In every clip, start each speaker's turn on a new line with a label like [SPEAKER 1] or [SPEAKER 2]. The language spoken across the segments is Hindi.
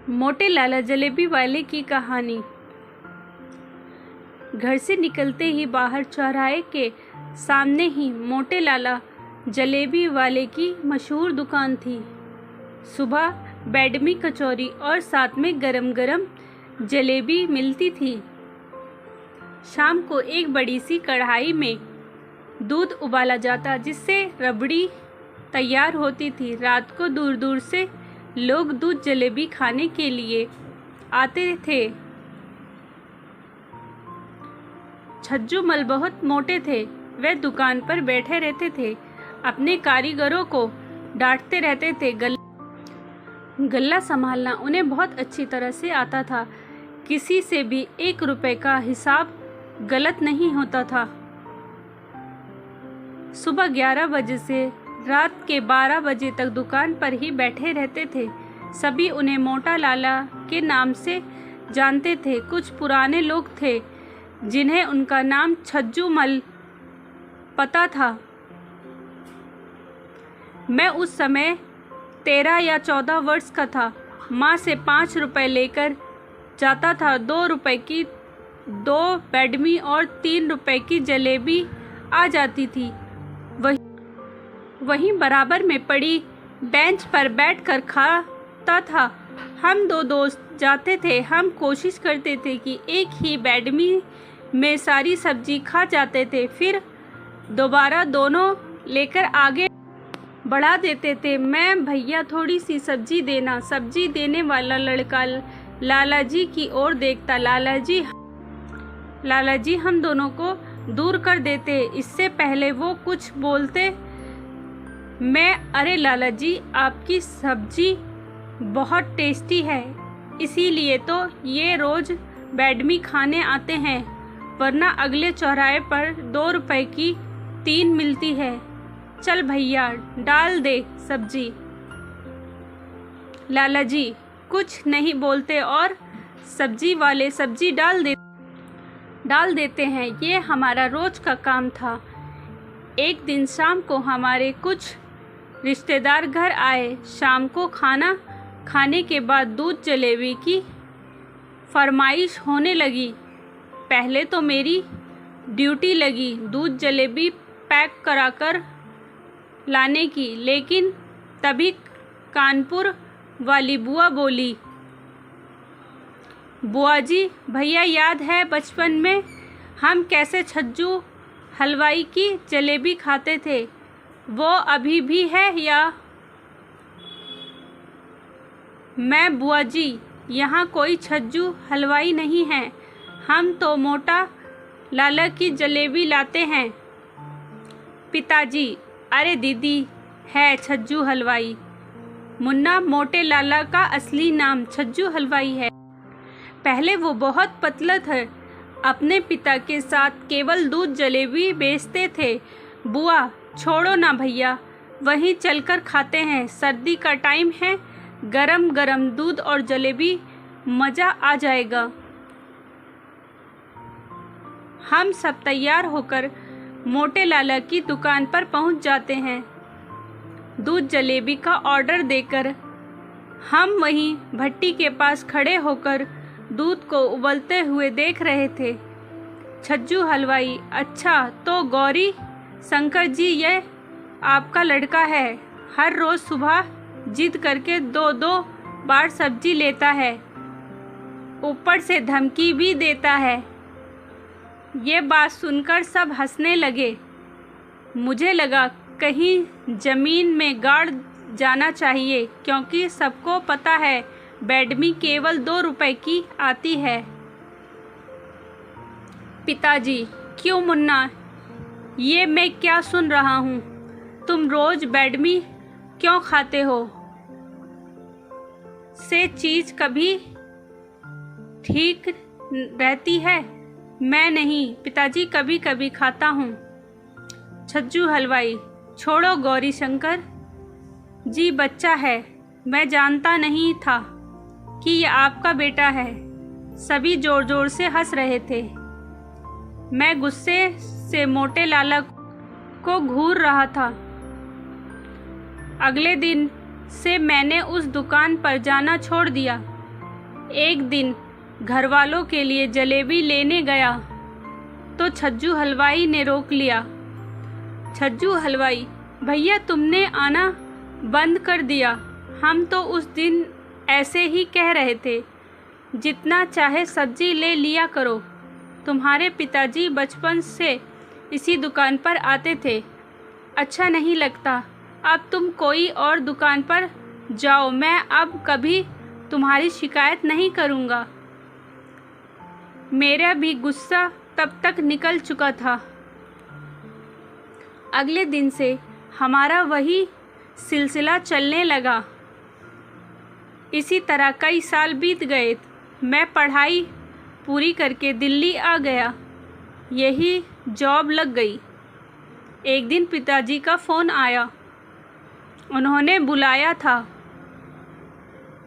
[SPEAKER 1] मोटे लाला जलेबी वाले की कहानी। घर से निकलते ही बाहर चौराहे के सामने ही मोटे लाला जलेबी वाले की मशहूर दुकान थी। सुबह बेडमी कचौरी और साथ में गरम गरम जलेबी मिलती थी। शाम को एक बड़ी सी कढ़ाई में दूध उबाला जाता जिससे रबड़ी तैयार होती थी। रात को दूर दूर से लोग दूध जलेबी खाने के लिए आते थे। छज्जूमल बहुत मोटे थे। वे दुकान पर बैठे रहते थे, अपने कारीगरों को डांटते रहते थे। गल्ला संभालना उन्हें बहुत अच्छी तरह से आता था। किसी से भी 1 रुपए का हिसाब गलत नहीं होता था। सुबह 11 बजे से रात के 12 बजे तक दुकान पर ही बैठे रहते थे। सभी उन्हें मोटा लाला के नाम से जानते थे। कुछ पुराने लोग थे जिन्हें उनका नाम छज्जूमल पता था। मैं उस समय 13 या 14 वर्ष का था। माँ से 5 रुपए लेकर जाता था। 2 रुपए की 2 बेडमी और 3 रुपए की जलेबी आ जाती थी। वहीं बराबर में पड़ी बेंच पर बैठकर खाता था। हम 2 दोस्त जाते थे। हम कोशिश करते थे कि एक ही बेडमी में सारी सब्जी खा जाते थे, फिर दोबारा दोनों लेकर आगे बढ़ा देते थे। मैं भैया थोड़ी सी सब्जी देना। सब्जी देने वाला लड़का लालाजी की ओर देखता। लालाजी हम दोनों को दूर कर देते इससे पहले वो कुछ बोलते। अरे लालाजी, आपकी सब्जी बहुत टेस्टी है, इसीलिए तो ये रोज बेडमी खाने आते हैं, वरना अगले चौराहे पर 2 रुपए की 3 मिलती है। चल भैया, डाल दे सब्जी। लालाजी कुछ नहीं बोलते और सब्जी वाले सब्जी डाल देते हैं। ये हमारा रोज का काम था। एक दिन शाम को हमारे कुछ रिश्तेदार घर आए। शाम को खाना खाने के बाद दूध जलेबी की फरमाइश होने लगी। पहले तो मेरी ड्यूटी लगी दूध जलेबी पैक कराकर लाने की, लेकिन तभी कानपुर वाली बुआ बोली, बुआ जी, भैया याद है बचपन में हम कैसे छज्जू हलवाई की जलेबी खाते थे? वो अभी भी है या? मैं, बुआ जी, यहाँ कोई छज्जू हलवाई नहीं है, हम तो मोटा लाला की जलेबी लाते हैं। पिताजी, अरे दीदी है छज्जू हलवाई। मुन्ना, मोटे लाला का असली नाम छज्जू हलवाई है। पहले वो बहुत पतला था, अपने पिता के साथ केवल दूध जलेबी बेचते थे। बुआ, छोड़ो ना भैया, वहीं चलकर खाते हैं। सर्दी का टाइम है, गरम गरम दूध और जलेबी, मज़ा आ जाएगा। हम सब तैयार होकर मोटे लाला की दुकान पर पहुंच जाते हैं। दूध जलेबी का ऑर्डर देकर हम वहीं भट्टी के पास खड़े होकर दूध को उबलते हुए देख रहे थे। छज्जू हलवाई, अच्छा तो गौरी शंकर जी ये आपका लड़का है, हर रोज़ सुबह जिद करके 2-2 बार सब्जी लेता है, ऊपर से धमकी भी देता है। ये बात सुनकर सब हंसने लगे। मुझे लगा कहीं ज़मीन में गाड़ जाना चाहिए, क्योंकि सबको पता है बेडमी केवल 2 रुपए की आती है। पिताजी, क्यों मुन्ना, ये मैं क्या सुन रहा हूँ? तुम रोज बेडमी क्यों खाते हो? से चीज़ कभी ठीक रहती है? मैं नहीं पिताजी, कभी कभी खाता हूँ। छज्जू हलवाई, छोड़ो गौरी शंकर जी, बच्चा है, मैं जानता नहीं था कि ये आपका बेटा है। सभी जोर जोर से हंस रहे थे। मैं गुस्से से मोटे लाला को घूर रहा था। अगले दिन से मैंने उस दुकान पर जाना छोड़ दिया। एक दिन घर वालों के लिए जलेबी लेने गया तो छज्जू हलवाई ने रोक लिया। छज्जू हलवाई, भैया तुमने आना बंद कर दिया। हम तो उस दिन ऐसे ही कह रहे थे, जितना चाहे सब्जी ले लिया करो। तुम्हारे पिताजी बचपन से इसी दुकान पर आते थे, अच्छा नहीं लगता। अब तुम कोई और दुकान पर जाओ, मैं अब कभी तुम्हारी शिकायत नहीं करूँगा। मेरा भी गुस्सा तब तक निकल चुका था। अगले दिन से हमारा वही सिलसिला चलने लगा। इसी तरह कई साल बीत गए। मैं पढ़ाई पूरी करके दिल्ली आ गया, यही जॉब लग गई। एक दिन पिताजी का फ़ोन आया, उन्होंने बुलाया था।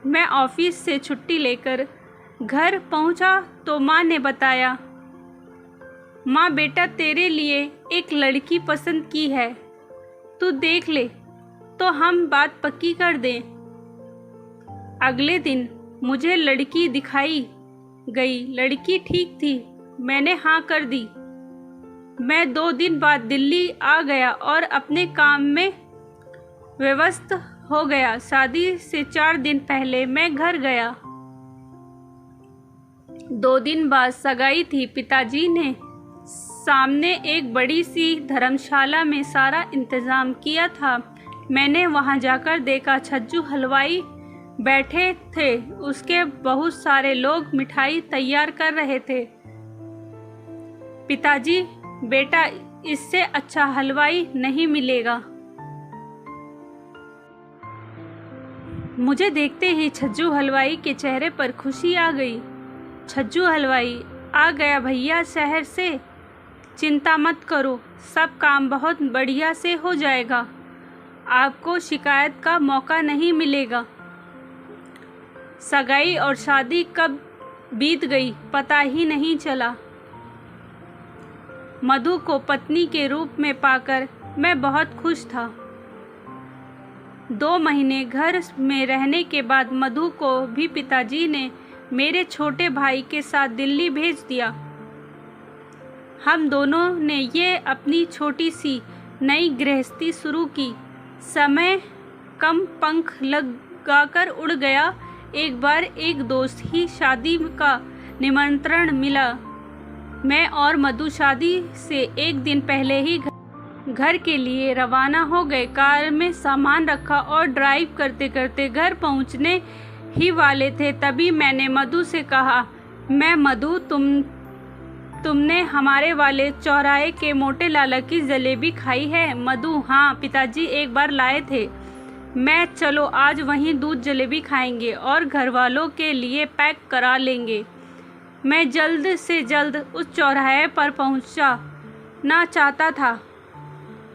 [SPEAKER 1] मैं ऑफिस से छुट्टी लेकर घर पहुंचा तो माँ ने बताया, माँ बेटा तेरे लिए एक लड़की पसंद की है, तू देख ले तो हम बात पक्की कर दें। अगले दिन मुझे लड़की दिखाई गई, लड़की ठीक थी, मैंने हाँ कर दी। मैं 2 दिन बाद दिल्ली आ गया और अपने काम में व्यस्त हो गया। शादी से 4 दिन पहले मैं घर गया। 2 दिन बाद सगाई थी। पिताजी ने सामने एक बड़ी सी धर्मशाला में सारा इंतज़ाम किया था। मैंने वहां जाकर देखा, छज्जू हलवाई बैठे थे, उसके बहुत सारे लोग मिठाई तैयार कर रहे थे। पिताजी, बेटा इससे अच्छा हलवाई नहीं मिलेगा। मुझे देखते ही छज्जू हलवाई के चेहरे पर खुशी आ गई। छज्जू हलवाई, आ गया भैया शहर से, चिंता मत करो, सब काम बहुत बढ़िया से हो जाएगा, आपको शिकायत का मौका नहीं मिलेगा। सगाई और शादी कब बीत गई पता ही नहीं चला। मधु को पत्नी के रूप में पाकर मैं बहुत खुश था। 2 महीने घर में रहने के बाद मधु को भी पिताजी ने मेरे छोटे भाई के साथ दिल्ली भेज दिया। हम दोनों ने ये अपनी छोटी सी नई गृहस्थी शुरू की। समय कम पंख लगाकर उड़ गया। एक बार एक दोस्त ही शादी का निमंत्रण मिला। मैं और मधु शादी से 1 दिन पहले ही घर के लिए रवाना हो गए। कार में सामान रखा और ड्राइव करते करते घर पहुंचने ही वाले थे, तभी मैंने मधु से कहा, मैं मधु, तुमने हमारे वाले चौराहे के मोटे लाला की जलेबी खाई है? मधु, हाँ पिताजी एक बार लाए थे। मैं, चलो आज वहीं दूध जलेबी खाएंगे और घर वालों के लिए पैक करा लेंगे। मैं जल्द से जल्द उस चौराहे पर पहुंचना चाहता था,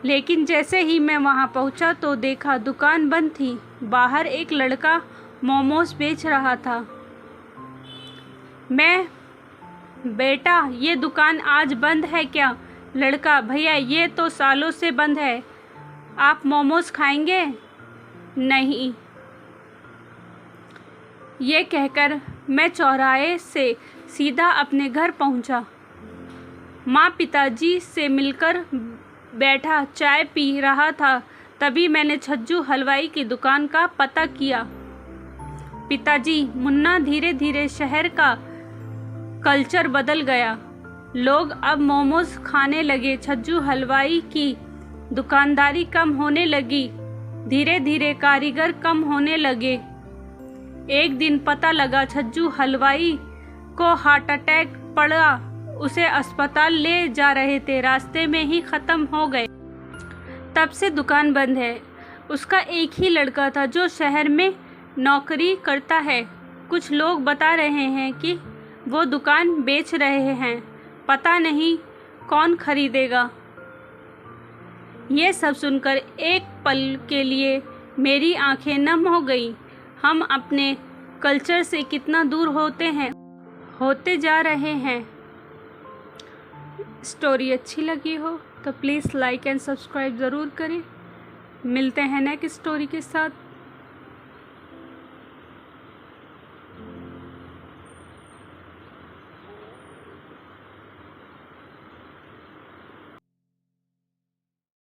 [SPEAKER 1] लेकिन जैसे ही मैं वहां पहुंचा तो देखा दुकान बंद थी। बाहर एक लड़का मोमोज बेच रहा था। मैं, बेटा ये दुकान आज बंद है क्या? लड़का, भैया ये तो सालों से बंद है, आप मोमोज खाएंगे? नहीं। ये कहकर मैं चौराहे से सीधा अपने घर पहुंचा। माँ पिताजी से मिलकर बैठा चाय पी रहा था, तभी मैंने छज्जू हलवाई की दुकान का पता किया। पिताजी, मुन्ना, धीरे धीरे शहर का कल्चर बदल गया, लोग अब मोमोज खाने लगे, छज्जू हलवाई की दुकानदारी कम होने लगी, धीरे धीरे कारीगर कम होने लगे। एक दिन पता लगा छज्जू हलवाई को हार्ट अटैक पड़ा, उसे अस्पताल ले जा रहे थे, रास्ते में ही ख़त्म हो गए। तब से दुकान बंद है। उसका एक ही लड़का था जो शहर में नौकरी करता है। कुछ लोग बता रहे हैं कि वो दुकान बेच रहे हैं, पता नहीं कौन खरीदेगा। ये सब सुनकर एक पल के लिए मेरी आंखें नम हो गईं। हम अपने कल्चर से कितना दूर होते जा रहे हैं। स्टोरी अच्छी लगी हो तो प्लीज़ लाइक एंड सब्सक्राइब ज़रूर करें। मिलते हैं नेक्स्ट स्टोरी के साथ।